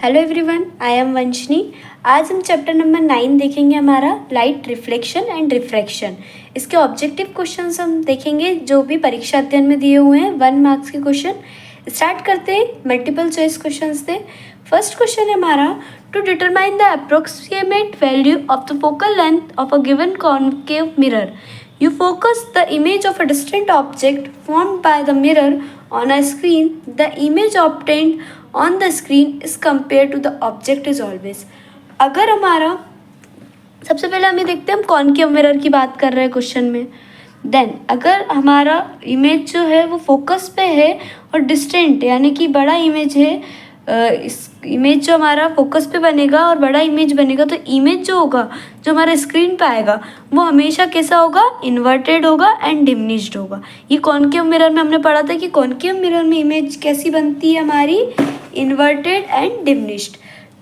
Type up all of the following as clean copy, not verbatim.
Hello everyone, I am Vanshni. आज हम chapter number 9 देखेंगे, हमारा लाइट रिफ्लेक्शन एंड रिफ्रैक्शन। इसके ऑब्जेक्टिव क्वेश्चंस हम देखेंगे जो भी परीक्षा अध्ययन में दिए हुए हैं, 1 मार्क्स के क्वेश्चन। स्टार्ट करते हैं, मल्टीपल चॉइस क्वेश्चंस थे। फर्स्ट क्वेश्चन है हमारा, to determine the approximate value of the focal length of a given concave mirror, you focus the image of a distant object formed by the mirror on a screen. The image obtained on the screen is compared to the object is always. अगर हमारा सबसे पहले हमें देखते हैं, हम concave mirror की बात कर रहे हैं क्वेश्चन में। देन अगर हमारा इमेज जो है वो फोकस पे है और डिस्टेंट यानी कि बड़ा इमेज है, इस इमेज जो हमारा फोकस पे बनेगा और बड़ा इमेज बनेगा, तो इमेज जो होगा जो हमारा स्क्रीन पे आएगा वो हमेशा कैसा होगा, इन्वर्टेड होगा एंड डिमिनिश्ड होगा। ये कॉन्केव मिरर में हमने पढ़ा था कि कॉन्केव मिरर में इमेज कैसी बनती है हमारी, इन्वर्टेड एंड डिमिनिश्ड।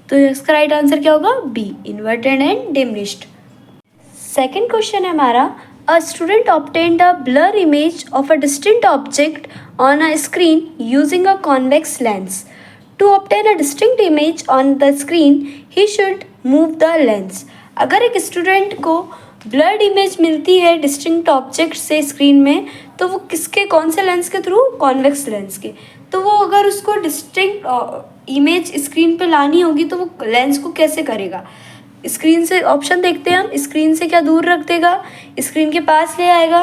तो इसका राइट आंसर क्या होगा, B, inverted and diminished. Second question है हमारा, a student obtained a blur image of a distinct object on a screen using a convex lens. To obtain a distinct image on the screen, he should move the lens. अगर एक student को blurred image मिलती है distinct object से screen में, तो वो किसके, कौन से लेंस के थ्रू, कॉन्वेक्स लेंस के। तो वो अगर उसको डिस्टिंक्ट इमेज स्क्रीन पे लानी होगी तो वो लेंस को कैसे करेगा। स्क्रीन से ऑप्शन देखते हैं हम, स्क्रीन से क्या दूर रख देगा, स्क्रीन के पास ले आएगा,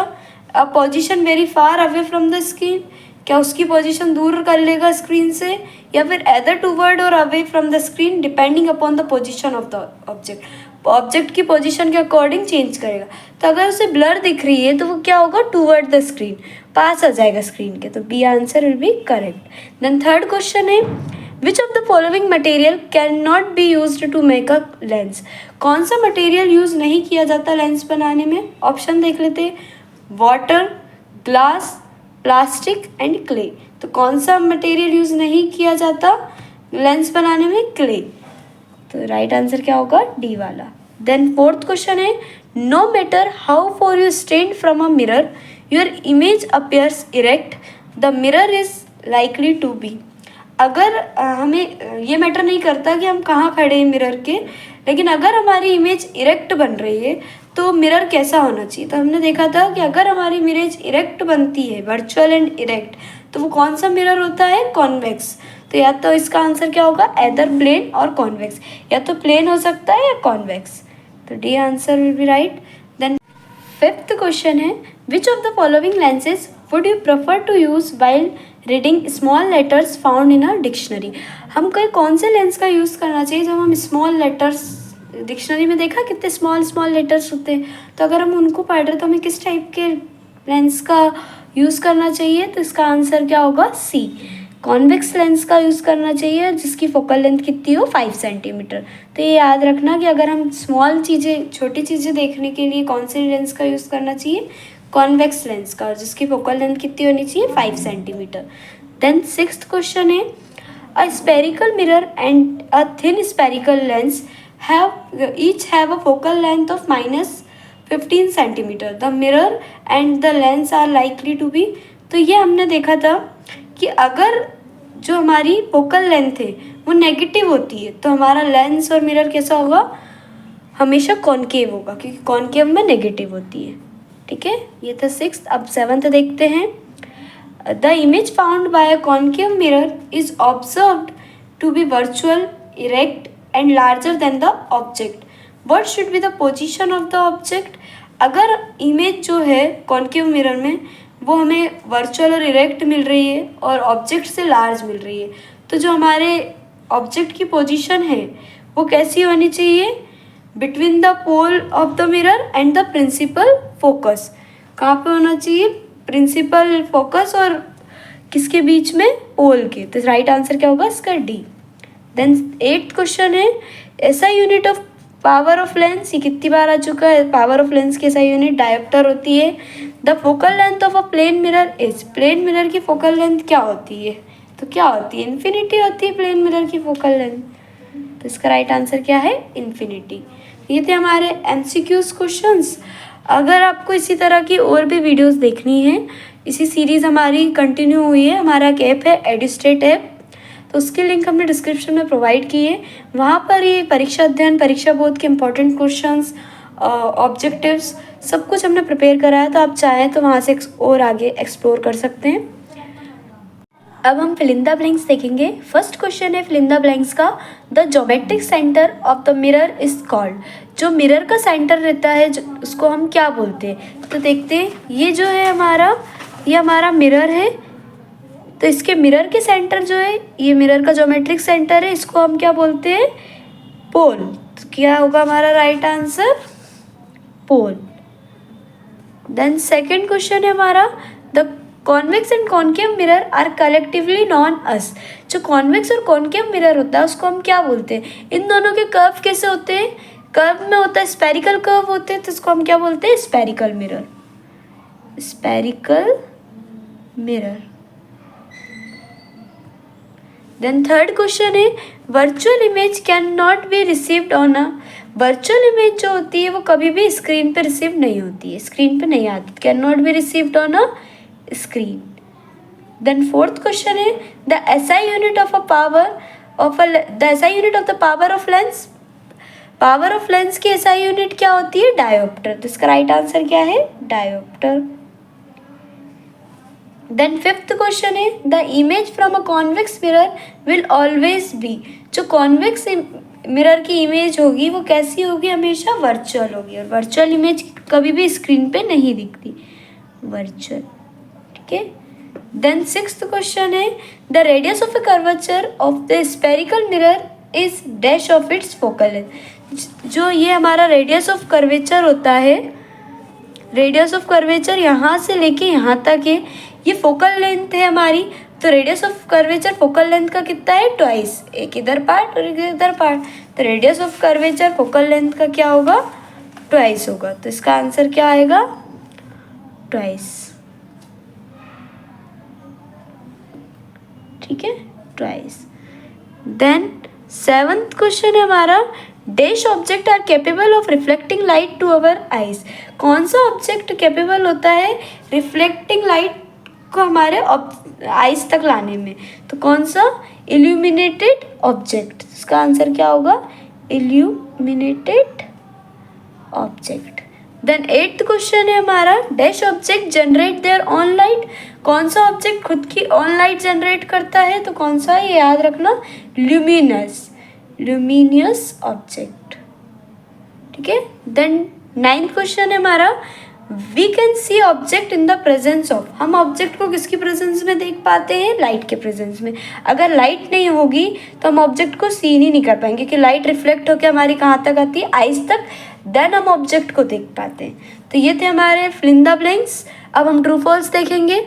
a position very far away from the screen, क्या उसकी पोजीशन दूर कर लेगा स्क्रीन से, या फिर एदर टूवर्ड और away from the screen depending upon the position of the object. Object की पोजीशन के अकॉर्डिंग चेंज करेगा। तो अगर उसे ब्लर दिख रही है तो वो क्या होगा, टूवर्ड द स्क्रीन, पास आ जाएगा स्क्रीन के। तो B answer will be correct. Then third question है, which of the following material can not be used to make a lens. कौन सा मटेरियल यूज नहीं किया जाता लेंस बनाने में। ऑप्शन देख लेते हैं, water, glass, plastic and clay. तो कौन सा मटेरियल यूज नहीं किया जाता लेंस बनाने में, क्ले। तो राइट आंसर क्या होगा, डी वाला। देन फोर्थ क्वेश्चन है, no matter how far you stand from a mirror your image appears erect, the mirror is likely to be. अगर हमें ये मैटर नहीं करता कि हम कहाँ खड़े हैं मिरर के, लेकिन अगर हमारी इमेज इरेक्ट बन रही है तो मिरर कैसा होना चाहिए। तो हमने देखा था कि अगर हमारी इमेज इरेक्ट बनती है, वर्चुअल एंड इरेक्ट, तो वो कौन सा मिरर होता है, कॉन्वेक्स। तो या तो इसका आंसर क्या होगा, एदर प्लेन और कॉन्वेक्स, या तो प्लेन हो सकता है या कॉन्वेक्स। तो D answer will be right. Then fifth question है, which of the following lenses would you prefer to use while reading small letters found in a dictionary. हमको कौन से लेंस का यूज़ करना चाहिए जब हम स्मॉल लेटर्स, डिक्शनरी में देखा कितने स्मॉल लेटर्स होते हैं, तो अगर हम उनको पढ़ रहे तो हमें किस टाइप के लेंस का यूज़ करना चाहिए। तो इसका आंसर क्या होगा, सी, कॉन्वेक्स लेंस का यूज़ करना चाहिए जिसकी फोकल लेंथ कितनी हो, 5 सेंटीमीटर. तो ये याद रखना कि अगर हम स्मॉल चीज़ें, छोटी चीज़ें देखने के लिए कौन से लेंस का यूज़ करना चाहिए, कॉन्वेक्स लेंस का, जिसकी फोकल लेंथ कितनी होनी चाहिए, 5 सेंटीमीटर. देन सिक्स्थ क्वेश्चन है, a spherical mirror and a thin spherical lens each have a focal length of -15 centimeter. The mirror and the lens are likely to be. तो ये हमने देखा था कि अगर जो हमारी फोकल लेंथ है वो नेगेटिव होती है तो हमारा लेंस और मिरर कैसा होगा, हमेशा कॉन्केव होगा, क्योंकि कॉन्केव में नेगेटिव होती है. ठीक है, ये था सिक्स्थ. अब सेवन्थ देखते हैं. The image found by a concave mirror is observed to be virtual, erect and larger than the object. What should be the position of the object? अगर इमेज जो है कॉन्केव मिरर में वो हमें virtual और erect मिल रही है और ऑब्जेक्ट से लार्ज मिल रही है, तो जो हमारे ऑब्जेक्ट की पोजीशन है वो कैसी होनी चाहिए, between the pole of the mirror and the principal focus. कहाँ पे होना चाहिए, प्रिंसिपल फोकस और किसके बीच में, पोल के. तो राइट आंसर क्या होगा इसका, डी. देन एट्थ क्वेश्चन है, SI unit of power of lens. ये कितनी बार आ चुका है, पावर ऑफ लेंस की एसआई यूनिट डायोप्टर होती है. The focal length of a plane mirror is. Plane mirror की फोकल लेंथ क्या होती है, तो क्या होती है, इन्फिनिटी होती है प्लेन मिरर की फोकल लेंथ. तो इसका राइट आंसर क्या है, इन्फिनिटी. ये थे हमारे एमसीक्यूज क्वेश्चंस. अगर आपको इसी तरह की और भी वीडियोस देखनी है, इसी सीरीज़ हमारी कंटिन्यू हुई है. हमारा एक ऐप है एडुस्टेट ऐप, तो उसकी लिंक हमने डिस्क्रिप्शन में प्रोवाइड की है। वहाँ पर ये परीक्षा अध्ययन, परीक्षा बोर्ड के इंपॉर्टेंट क्वेश्चंस, ऑब्जेक्टिव्स सब कुछ हमने प्रिपेयर करा है, तो आप चाहें तो वहाँ से और आगे एक्सप्लोर कर सकते हैं। अब हम फिल इन द ब्लैंक्स देखेंगे। फर्स्ट क्वेश्चन है फिल इन द ब्लैंक्स का, the geometric centre of the mirror is called. जो मिरर का सेंटर रहता है उसको हम क्या बोलते हैं? तो देखते हैं, ये जो है ये हमारा मिरर है, तो इसके मिरर के सेंटर जो है, ये मिरर का ज्योमेट्रिक सेंटर है, इसको हम क्या बोलते हैं? पोल। तो क्या होगा हमारा right answer? Pole. Then second question है हमारा, the convex and concave mirror are collectively known as. जो कॉन्वेक्स और कॉनकेव मिरर होता है उसको हम क्या बोलते हैं? इन दोनों के कर्व कैसे होते हैं? कर्व में होता है स्पेरिकल कर्व होते हैं, तो इसको हम क्या बोलते हैं? Spherical mirror. Spherical mirror. Then third question है, virtual image can not be received on a. Virtual image जो होती है वो कभी भी स्क्रीन पे रिसीव नहीं होती है, स्क्रीन पे नहीं आती। Can not be received on a screen. Then fourth question है, the SI unit of a power of the SI unit of the power of lens. Power of lens की SI unit क्या होती है? Dioptre. तो इसका right answer क्या है? Dioptre. Then fifth question है, the image from a convex mirror will always be. जो कॉन्वेक्स मिरर की इमेज होगी वो कैसी होगी? हमेशा वर्चुअल होगी, और वर्चुअल इमेज कभी भी स्क्रीन पे नहीं दिखती, वर्चुअल। ठीक है। देन सिक्स्थ क्वेश्चन है, the radius of a curvature of the spherical mirror is dash of its focal length. जो ये हमारा रेडियस ऑफ कर्वेचर होता है, रेडियस ऑफ कर्वेचर यहाँ से लेके यहाँ तक है, ये फोकल लेंथ है हमारी। तो radius of curvature focal length का कितना है? ट्वाइस। एक इधर पार्ट और एक इधर पार्ट, तो radius of curvature focal length का क्या होगा? ट्वाइस होगा। तो इसका आंसर क्या आएगा? ट्वाइस। ठीक है, ट्वाइस। देन सेवंथ क्वेश्चन है हमारा, dash objects are capable of reflecting light to our eyes. कौन सा ऑब्जेक्ट केपेबल होता है रिफ्लेक्टिंग लाइट को हमारे आइज तक लाने में? तो कौन सा? Illuminated object. इसका आंसर क्या होगा? Illuminated object. Then eighth question है हमारा, dash object generate their own light. कौन सा ऑब्जेक्ट खुद की ऑन लाइट जनरेट करता है? तो कौन सा है? ये याद रखना, ल्यूमिनियस ऑब्जेक्ट। ठीक है। देन नाइन्थ क्वेश्चन है हमारा, we can see object in the presence of. हम ऑब्जेक्ट को किसकी प्रेजेंस में देख पाते हैं? लाइट के प्रेजेंस में। अगर लाइट नहीं होगी तो हम ऑब्जेक्ट को सीन ही नहीं कर पाएंगे, कि लाइट रिफ्लेक्ट होकर हमारी कहाँ तक आती है? आइज तक। देन हम ऑब्जेक्ट को देख पाते हैं। तो ये थे हमारे फिल इन द ब्लैंक्स। अब हम ट्रू फॉल्स देखेंगे।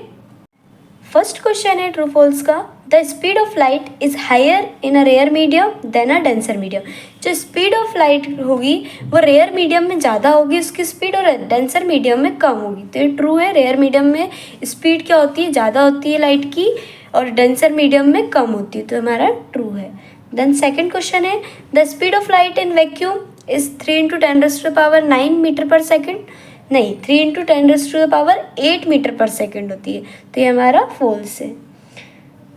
फर्स्ट क्वेश्चन है ट्रू फॉल्स का, the speed of light is higher in a rare medium than a denser medium. जो स्पीड ऑफ लाइट होगी वो रेयर मीडियम में ज़्यादा होगी उसकी स्पीड, और डेंसर मीडियम में कम होगी। तो ये ट्रू है, रेयर मीडियम में स्पीड क्या होती है? ज़्यादा होती है लाइट की, और डेंसर मीडियम में कम होती है। तो हमारा ट्रू है। देन सेकेंड क्वेश्चन है, the speed of light in vacuum is 3 × 10⁻⁹ metre per second. नहीं, 3 × 10⁸ मीटर पर सेकेंड होती है। तो ये हमारा फॉल्स है।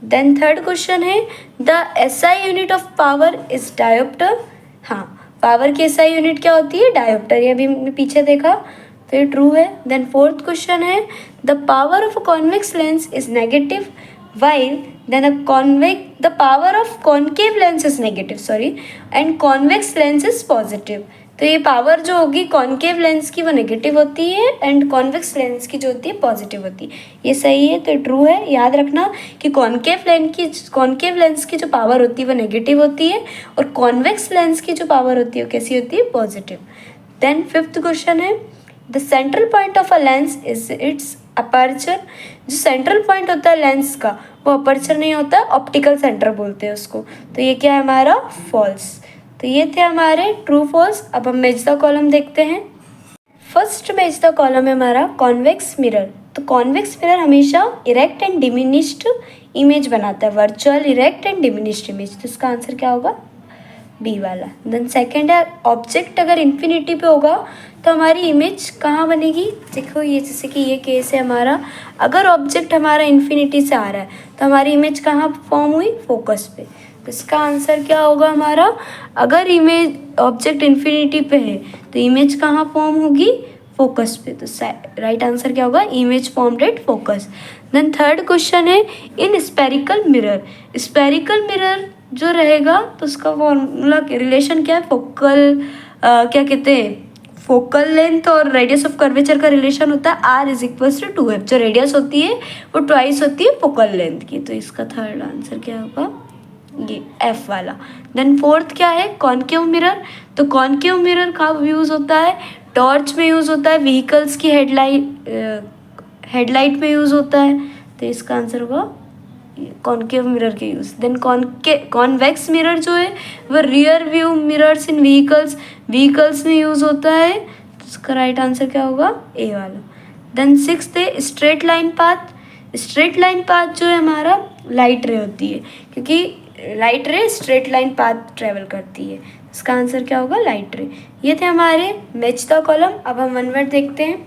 देन थर्ड क्वेश्चन है, the SI unit of power is dioptre. हाँ, पावर की एसआई यूनिट क्या होती है? डायोप्टर। ये अभी हमने पीछे देखा, तो ये ट्रू है। देन फोर्थ क्वेश्चन है, the power of a convex lens is negative while then the power of concave lens is negative, sorry, and convex lens is positive. तो ये पावर जो होगी कॉनकेव लेंस की वो नेगेटिव होती है, एंड कॉन्वेक्स लेंस की जो होती है पॉजिटिव होती है। ये सही है, तो ट्रू है। याद रखना कि कॉनकेव लेंस की जो पावर होती है वो नेगेटिव होती है, और कॉन्वेक्स लेंस की जो पावर होती है वो कैसी होती है? पॉजिटिव। देन फिफ्थ क्वेश्चन है, the central point of a lens is it's aperture. जो सेंट्रल पॉइंट होता है लेंस का वो अपर्चर नहीं होता, ऑप्टिकल सेंटर बोलते हैं उसको। तो ये क्या है हमारा? फॉल्स। तो ये थे हमारे ट्रू फॉल्स। अब हम मैच द कॉलम देखते हैं। फर्स्ट मैच द कॉलम है हमारा कॉन्वेक्स मिरर। तो कॉन्वेक्स मिरर हमेशा इरेक्ट एंड डिमिनिश्ड इमेज बनाता है, virtual, erect and diminished image. तो इसका आंसर क्या होगा? बी वाला। देन सेकंड है ऑब्जेक्ट अगर इन्फिनिटी पे होगा तो हमारी इमेज कहाँ बनेगी। देखो ये जैसे कि ये केस है हमारा, अगर ऑब्जेक्ट हमारा इन्फिनिटी से आ रहा है तो हमारी इमेज कहाँ फॉर्म हुई, फोकस पे। तो इसका आंसर क्या होगा हमारा, अगर इमेज ऑब्जेक्ट इन्फिनिटी पे है तो इमेज कहाँ फॉर्म होगी, फोकस पे। तो राइट आंसर क्या होगा, image formed at focus. Then third question है in spherical mirror. Spherical mirror जो रहेगा तो उसका फॉर्मूला रिलेशन क्या है, फोकल क्या कहते हैं, फोकल लेंथ और रेडियस ऑफ कर्वेचर का रिलेशन होता है R is equals to 2F। जो रेडियस होती है वो ट्वाइस होती है फोकल लेंथ की। तो इसका थर्ड आंसर क्या होगा, ये F वाला। देन फोर्थ क्या है, कॉनकेव मिरर। तो कॉनकेव मिरर कब यूज़ होता है, टॉर्च में यूज़ होता है, व्हीकल्स की हेडलाइट में यूज़ होता है। तो इसका आंसर होगा कॉनकेव मिरर के यूज़। देन कॉन्वेक्स मिरर जो है वो rear view mirrors in vehicles में यूज़ होता है। तो इसका राइट आंसर क्या होगा, ए वाला। देन सिक्स्थ है straight line path. Straight line path जो है हमारा लाइट रे होती है, क्योंकि लाइट रे स्ट्रेट लाइन पाथ ट्रेवल करती है। इसका आंसर क्या होगा, लाइट रे। ये थे हमारे मैच द कॉलम। अब हम वन वर्ड देखते हैं।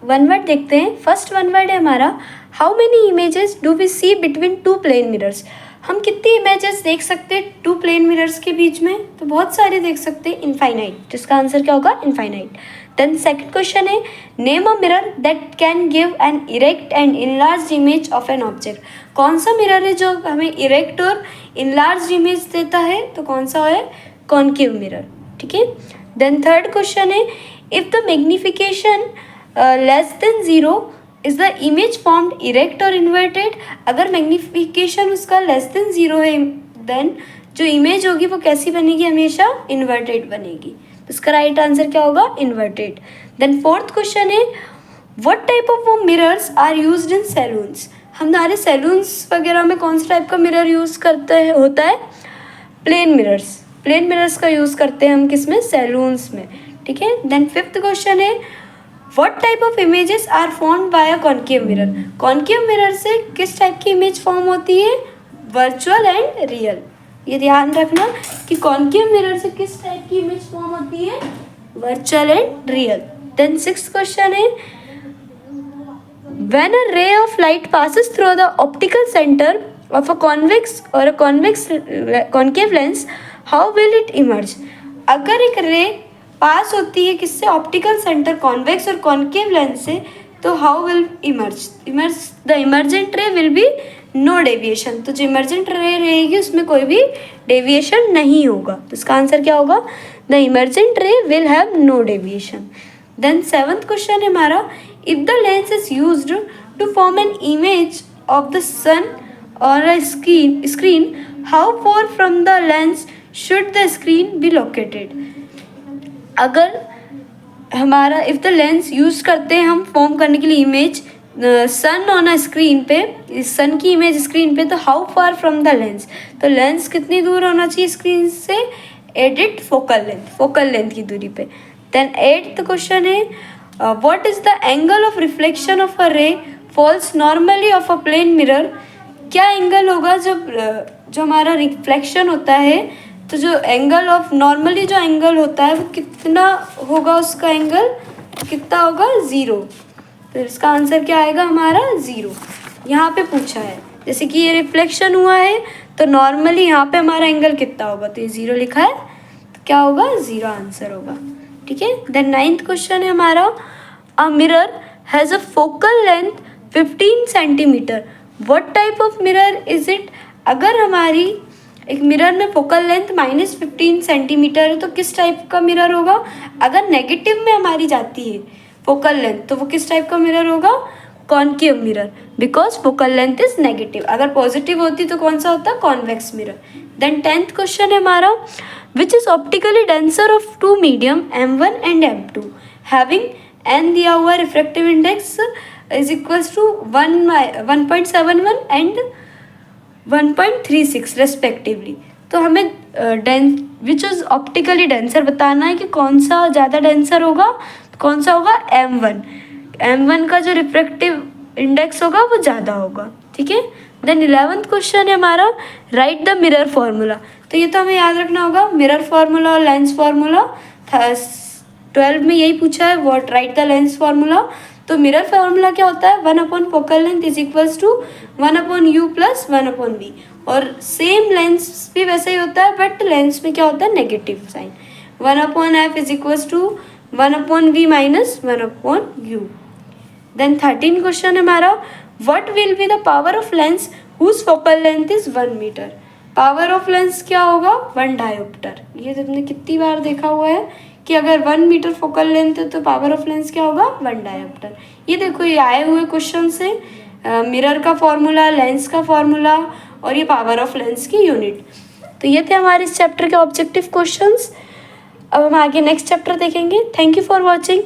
वन वर्ड देखते हैं। फर्स्ट वन वर्ड है हमारा how many images do we see between two plane mirrors. हम कितनी इमेजेस देख सकते हैं टू प्लेन मिरर्स के बीच में, तो बहुत सारे देख सकते हैं, इनफाइनाइट। जिसका आंसर क्या होगा, इनफाइनाइट। देन सेकंड क्वेश्चन है name a mirror that can give an erect and enlarge image of an object. कौन सा मिरर है जो हमें इरेक्ट और इनलार्ज इमेज देता है, तो कौन सा है, कॉनकेव मिरर। ठीक है। देन थर्ड क्वेश्चन है if the magnification less than 0 is the image formed erect और इन्वर्टेड। अगर मैग्निफिकेशन उसका लेस देन 0 है देन जो इमेज होगी वो कैसी बनेगी, हमेशा इन्वर्टेड बनेगी। तो इसका राइट आंसर क्या होगा, इन्वर्टेड। देन फोर्थ क्वेश्चन है what type of mirrors are used in salons. हमारे सैलून्स वगैरह में कौन सा टाइप का मिरर यूज़ करते हैं, होता है प्लेन मिरर्स। प्लेन मिरर्स का यूज़ करते हैं हम किस में, सैलून्स में। ठीक है। देन फिफ्थ क्वेश्चन है what type of images are formed by a concave mirror. Concave mirror से किस टाइप की इमेज फॉर्म होती है, वर्चुअल एंड रियल। ये ध्यान रखना कि कॉनकेव मिरर से किस टाइप की इमेज फॉर्म होती है, virtual and real. Then sixth question है when a ray of light passes through the optical center of a convex or a concave lens, how will it emerge। अगर एक रे पास होती है किससे, ऑप्टिकल सेंटर कॉन्वेक्स और कॉनकेव लेंस से, तो how will emerge the emergent ray will be no deviation. तो जो इमर्जेंट रे रहेगी उसमें कोई भी डेविएशन नहीं होगा। तो इसका आंसर क्या होगा, the emergent ray will have no deviation. Then seventh question है हमारा if the lens is used to form an image of the sun or a screen how far from the lens should the screen be located। अगर हमारा if the lens use करते हैं हम form करने के लिए image sun on a screen पे, sun की इमेज स्क्रीन पे, तो how far from the lens, तो लेंस कितनी दूर होना चाहिए स्क्रीन से, एडिट फोकल लेंथ की दूरी पे। देन एट्थ क्वेश्चन है what is the angle of reflection of a ray falls normally of a plane mirror। क्या एंगल होगा जब जो हमारा रिफ्लेक्शन होता है, तो जो एंगल ऑफ नॉर्मली जो एंगल होता है वो कितना होगा, उसका एंगल कितना होगा, 0। तो इसका आंसर क्या आएगा हमारा, 0। यहाँ पे पूछा है जैसे कि ये रिफ्लेक्शन हुआ है तो नॉर्मली यहाँ पे हमारा एंगल कितना होगा, तो ये 0 लिखा है, तो क्या होगा, 0 आंसर होगा। ठीक है। देन नाइन्थ क्वेश्चन है हमारा a mirror has a focal length 15 centimetre what type of mirror is it. अगर हमारी एक मिरर में फोकल लेंथ -15 सेंटीमीटर है तो किस टाइप का मिरर होगा। अगर नेगेटिव में हमारी जाती है फोकल लेंथ तो वो किस टाइप का मिरर होगा, concave mirror, because focal length is negative. अगर पॉजिटिव होती तो कौन सा होता, convex mirror. Then 10th question है हमारा which is optically denser of two medium M1 and M2 having n दिया हुआ refractive index is equals to 1.71 and 1.36 respectively. तो हमें विच इज ऑप्टिकली डेंसर बताना है कि कौन सा ज़्यादा डेंसर होगा, कौन सा होगा, M1 का जो रिफ्रैक्टिव इंडेक्स होगा वो ज़्यादा होगा। ठीक है। देन 11th क्वेश्चन है हमारा राइट द मिरर फॉर्मूला। तो तो ये तो हमें याद रखना होगा, मिरर फार्मूला और लेंस फार्मूला। 12 में यही पूछा है, what write the lens formula. तो मिरर फार्मूला क्या होता है, 1 focal length is equals to 1/u plus 1/v। और सेम लेंस भी वैसे ही होता है, बट लेंस में क्या होता है, negative sign. 1/f is equals to 1/v minus 1/u। Then 13 question है हमारा, what will be the power of lens whose focal length is 1 metre. Power of lens क्या होगा, 1 डायोप्टर। ये तुमने कितनी बार देखा हुआ है कि अगर 1 मीटर फोकल लेंथ है तो पावर ऑफ लेंस क्या होगा, 1 डायोप्टर। ये देखो, ये आए हुए क्वेश्चन से मिरर का फॉर्मूला, लेंस का फॉर्मूला और ये पावर ऑफ लेंस की यूनिट। तो ये थे हमारे इस चैप्टर के ऑब्जेक्टिव क्वेश्चंस। अब हम आगे नेक्स्ट चैप्टर देखेंगे। Thank you for watching.